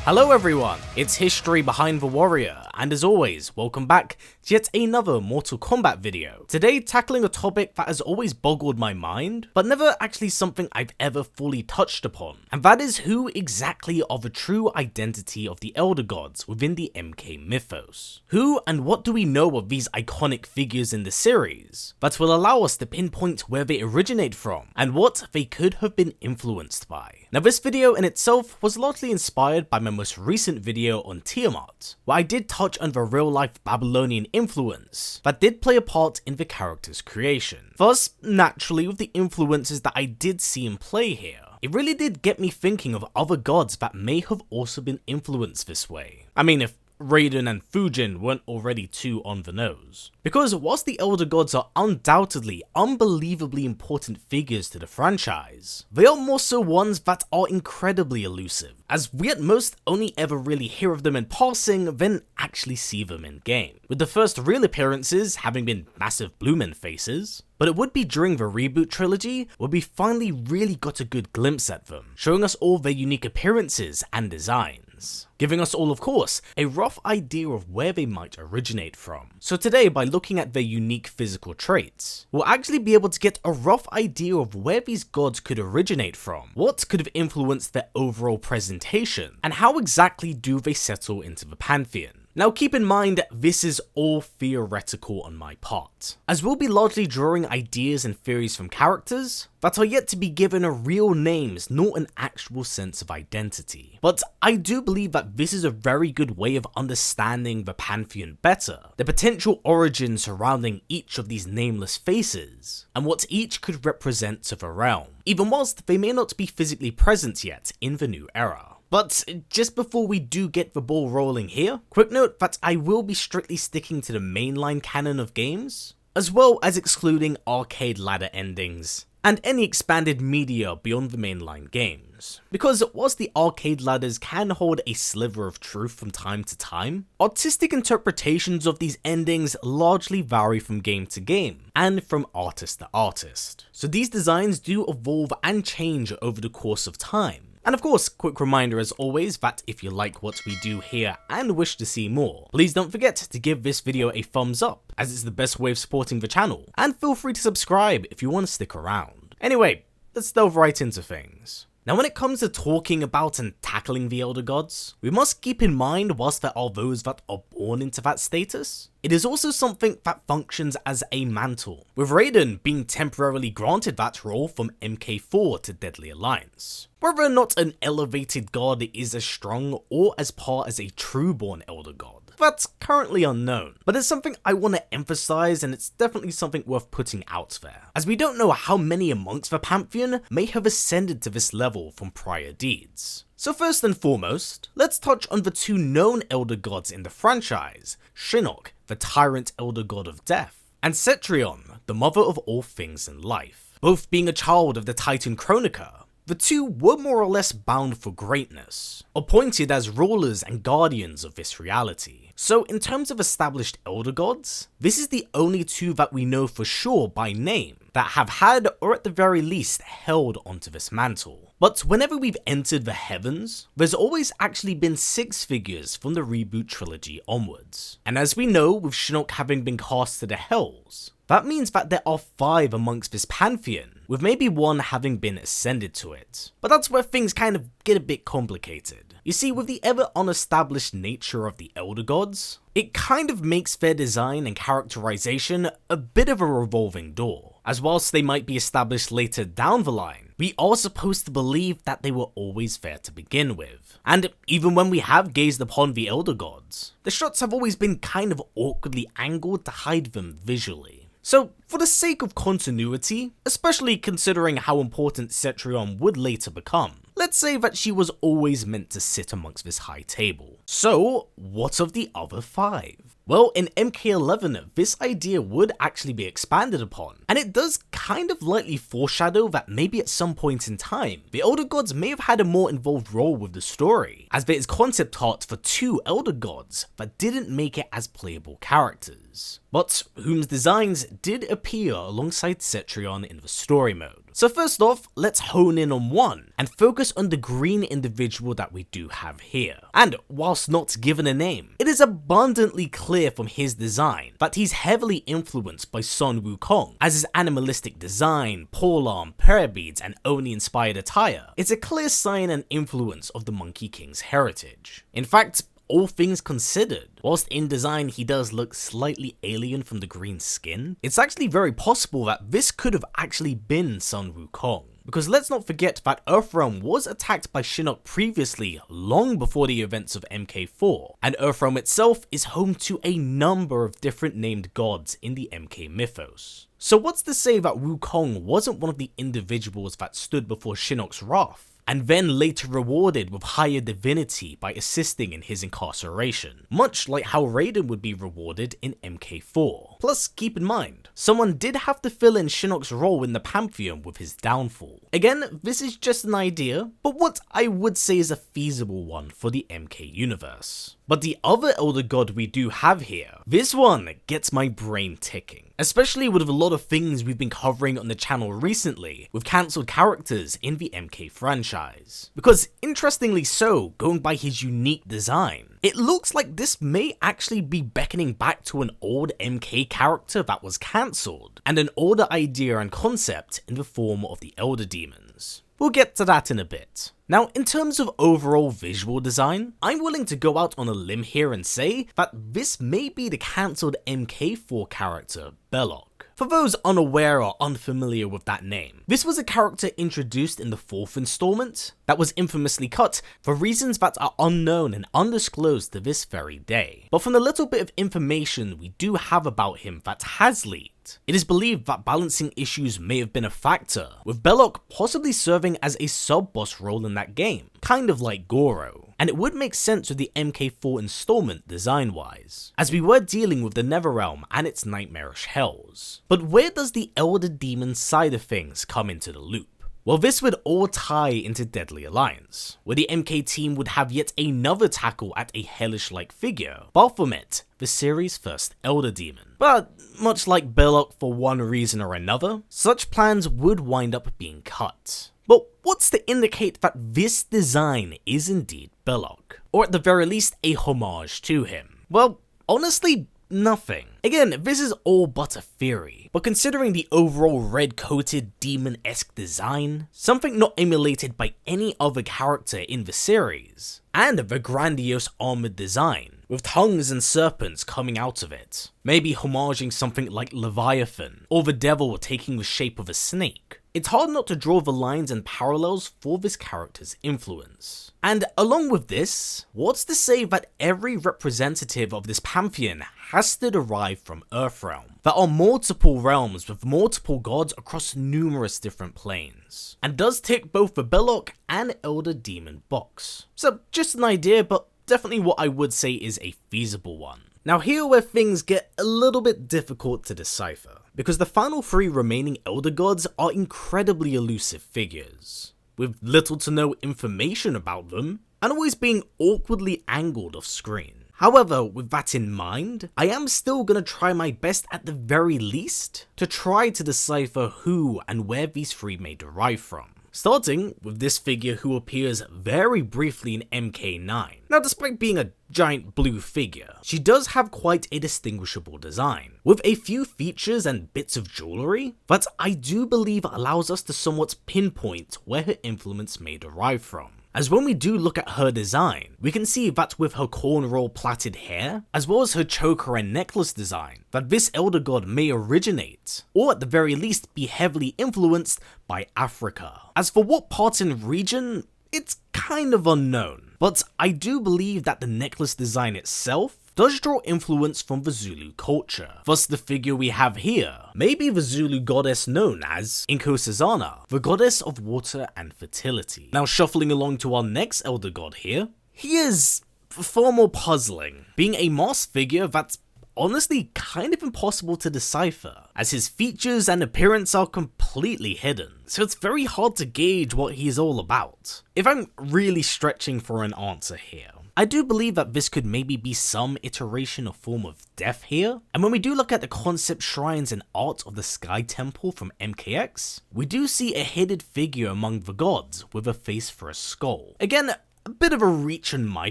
Hello everyone, it's History Behind the Warrior, and as always, welcome back to yet another Mortal Kombat video. Today tackling a topic that has always boggled my mind, but never actually something I've ever fully touched upon, and that is who exactly are the true identity of the Elder Gods within the MK mythos. Who and what do we know of these iconic figures in the series that will allow us to pinpoint where they originate from, and what they could have been influenced by. Now this video in itself was largely inspired by my most recent video on Tiamat, where I did touch on the real life Babylonian influence that did play a part in the character's creation. Thus, naturally with the influences that I did see in play here, it really did get me thinking of other gods that may have also been influenced this way. I mean, if Raiden and Fujin weren't already too on the nose. Because whilst the Elder Gods are undoubtedly unbelievably important figures to the franchise, they are more so ones that are incredibly elusive, as we at most only ever really hear of them in passing then actually see them in game, with the first real appearances having been massive Bloomin' faces. But it would be during the reboot trilogy where we finally really got a good glimpse at them, showing us all their unique appearances and designs, giving us all, of course, a rough idea of where they might originate from. So today, by looking at their unique physical traits, we'll actually be able to get a rough idea of where these gods could originate from, what could have influenced their overall presentation, and how exactly do they settle into the pantheon. Now keep in mind, this is all theoretical on my part, as we'll be largely drawing ideas and theories from characters that are yet to be given a real names nor an actual sense of identity. But I do believe that this is a very good way of understanding the pantheon better, the potential origin surrounding each of these nameless faces, and what each could represent to the realm, even whilst they may not be physically present yet in the new era. But just before we do get the ball rolling here, quick note that I will be strictly sticking to the mainline canon of games, as well as excluding arcade ladder endings and any expanded media beyond the mainline games. Because whilst the arcade ladders can hold a sliver of truth from time to time, artistic interpretations of these endings largely vary from game to game and from artist to artist. So these designs do evolve and change over the course of time. And of course, quick reminder as always that if you like what we do here and wish to see more, please don't forget to give this video a thumbs up, as it's the best way of supporting the channel, and feel free to subscribe if you want to stick around. Anyway, let's delve right into things. Now when it comes to talking about and tackling the Elder Gods, we must keep in mind whilst there are those that are born into that status, it is also something that functions as a mantle, with Raiden being temporarily granted that role from MK4 to Deadly Alliance. Whether or not an elevated god is as strong or as par as a true-born Elder God, that's currently unknown, but it's something I want to emphasize, and it's definitely something worth putting out there, as we don't know how many amongst the Pantheon may have ascended to this level from prior deeds. So first and foremost, let's touch on the two known Elder Gods in the franchise, Shinnok, the Tyrant Elder God of Death, and Cetrion, the mother of all things in life. Both being a child of the Titan Chronica, the two were more or less bound for greatness, appointed as rulers and guardians of this reality. So in terms of established Elder Gods, this is the only two that we know for sure by name that have had, or at the very least held onto this mantle. But whenever we've entered the heavens, there's always actually been 6 figures from the reboot trilogy onwards. And as we know, with Shinnok having been cast to the Hells, that means that there are 5 amongst this pantheon, with maybe 1 having been ascended to it. But that's where things kind of get a bit complicated. You see, with the ever unestablished nature of the Elder Gods, it kind of makes their design and characterization a bit of a revolving door, as whilst they might be established later down the line, we are supposed to believe that they were always there to begin with. And even when we have gazed upon the Elder Gods, the shots have always been kind of awkwardly angled to hide them visually. So, for the sake of continuity, especially considering how important Cetrion would later become, let's say that she was always meant to sit amongst this high table. So, what of the other 5? Well, in MK11, this idea would actually be expanded upon, and it does kind of lightly foreshadow that maybe at some point in time, the Elder Gods may have had a more involved role with the story, as there is concept art for 2 Elder Gods that didn't make it as playable characters, but whose designs did appear alongside Cetrion in the story mode. So first off, let's hone in on one and focus on the green individual that we do have here. And whilst not given a name, it is abundantly clear from his design that he's heavily influenced by Sun Wukong, as his animalistic design, polearm, prayer beads, and Oni-inspired attire is a clear sign and influence of the Monkey King's heritage. In fact, all things considered, whilst in design he does look slightly alien from the green skin, it's actually very possible that this could have actually been Sun Wukong. Because let's not forget that Earthrealm was attacked by Shinnok previously, long before the events of MK4, and Earthrealm itself is home to a number of different named gods in the MK mythos. So what's to say that Wukong wasn't one of the individuals that stood before Shinnok's wrath, and then later rewarded with higher divinity by assisting in his incarceration, much like how Raiden would be rewarded in MK4. Plus, keep in mind, someone did have to fill in Shinnok's role in the Pantheon with his downfall. Again, this is just an idea, but what I would say is a feasible one for the MK universe. But the other Elder God we do have here, this one gets my brain ticking. Especially with a lot of things we've been covering on the channel recently, with cancelled characters in the MK franchise. Because interestingly so, going by his unique design, it looks like this may actually be beckoning back to an old MK character that was cancelled, and an older idea and concept in the form of the Elder Demons. We'll get to that in a bit. Now, in terms of overall visual design, I'm willing to go out on a limb here and say that this may be the cancelled MK4 character, Belloc. For those unaware or unfamiliar with that name, this was a character introduced in the 4th installment that was infamously cut for reasons that are unknown and undisclosed to this very day. But from the little bit of information we do have about him that has leaked, it is believed that balancing issues may have been a factor, with Belloc possibly serving as a sub-boss role in that game, kind of like Goro. And it would make sense with the MK4 installment design-wise, as we were dealing with the Netherrealm and its nightmarish hells. But where does the Elder Demon side of things come into the loop? Well, this would all tie into Deadly Alliance, where the MK team would have yet another tackle at a hellish-like figure, Baphomet, the series' first Elder Demon. But much like Belloc for one reason or another, such plans would wind up being cut. But what's to indicate that this design is indeed Belloc? Or at the very least, a homage to him? Well, honestly, nothing. Again, this is all but a theory, but considering the overall red-coated demon-esque design, something not emulated by any other character in the series, and the grandiose armored design, with tongues and serpents coming out of it, maybe homaging something like Leviathan, or the devil taking the shape of a snake, it's hard not to draw the lines and parallels for this character's influence. And along with this, what's to say that every representative of this pantheon has to derive from Earthrealm? There are multiple realms with multiple gods across numerous different planes, and does tick both the Belloc and Elder Demon box. So just an idea, but definitely what I would say is a feasible one. Now here where things get a little bit difficult to decipher, because the final 3 remaining Elder Gods are incredibly elusive figures, with little to no information about them, and always being awkwardly angled off screen. However, with that in mind, I am still gonna try my best at the very least to try to decipher who and where these 3 may derive from. Starting with this figure who appears very briefly in MK9. Now, despite being a giant blue figure, she does have quite a distinguishable design, with a few features and bits of jewellery that I do believe allows us to somewhat pinpoint where her influence may derive from. As when we do look at her design, we can see that with her cornrow plaited hair, as well as her choker and necklace design, that this Elder God may originate, or at the very least be heavily influenced by Africa. As for what part and region, it's kind of unknown, but I do believe that the necklace design itself does draw influence from the Zulu culture. Thus the figure we have here may be the Zulu goddess known as Inkosazana, the goddess of water and fertility. Now shuffling along to our next Elder God here, he is far more puzzling, being a masked figure that's honestly kind of impossible to decipher, as his features and appearance are completely hidden, so it's very hard to gauge what he's all about, if I'm really stretching for an answer here. I do believe that this could maybe be some iteration or form of death here. And when we do look at the concept shrines and art of the Sky Temple from MKX, we do see a headed figure among the gods with a face for a skull. Again, a bit of a reach on my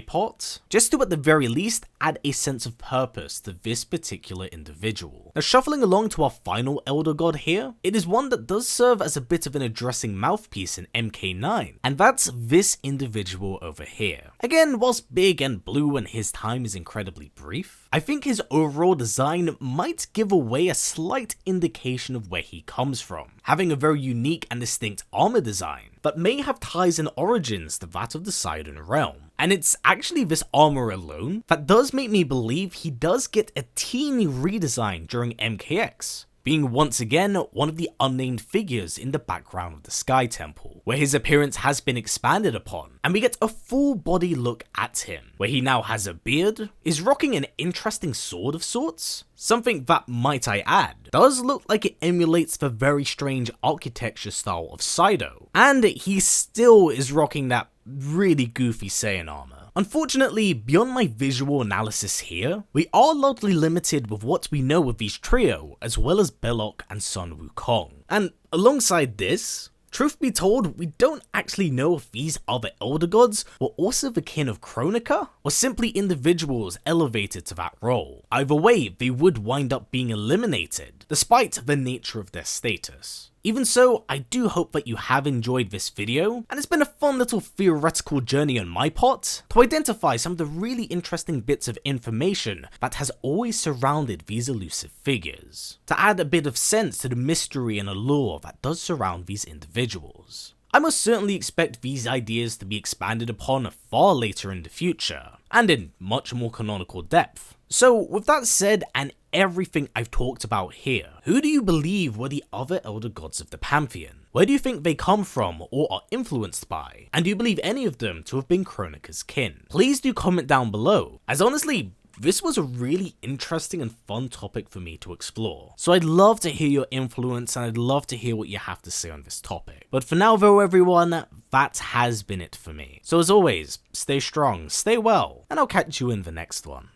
part, just to at the very least add a sense of purpose to this particular individual. Now shuffling along to our final Elder God here, it is one that does serve as a bit of an addressing mouthpiece in MK9, and that's this individual over here. Again, whilst big and blue and his time is incredibly brief, I think his overall design might give away a slight indication of where he comes from, having a very unique and distinct armor design that may have ties and origins to that of the Sidon realm. And it's actually this armor alone that does make me believe he does get a teeny redesign during MKX, being once again one of the unnamed figures in the background of the Sky Temple, where his appearance has been expanded upon, and we get a full body look at him, where he now has a beard, is rocking an interesting sword of sorts, something that, might I add, does look like it emulates the very strange architecture style of Sido, and he still is rocking that really goofy Saiyan armor. Unfortunately, beyond my visual analysis here, we are largely limited with what we know of these trio, as well as Belloc and Sun Wukong. And alongside this, truth be told, we don't actually know if these other Elder Gods were also the kin of Kronika, or simply individuals elevated to that role. Either way, they would wind up being eliminated, despite the nature of their status. Even so, I do hope that you have enjoyed this video, and it's been a fun little theoretical journey on my part to identify some of the really interesting bits of information that has always surrounded these elusive figures, to add a bit of sense to the mystery and allure that does surround these individuals. I most certainly expect these ideas to be expanded upon far later in the future, and in much more canonical depth. So with that said, and everything I've talked about here, who do you believe were the other Elder Gods of the Pantheon? Where do you think they come from or are influenced by? And do you believe any of them to have been Kronika's kin? Please do comment down below, as honestly, this was a really interesting and fun topic for me to explore. So I'd love to hear your influence, and I'd love to hear what you have to say on this topic. But for now though everyone, that has been it for me. So as always, stay strong, stay well, and I'll catch you in the next one.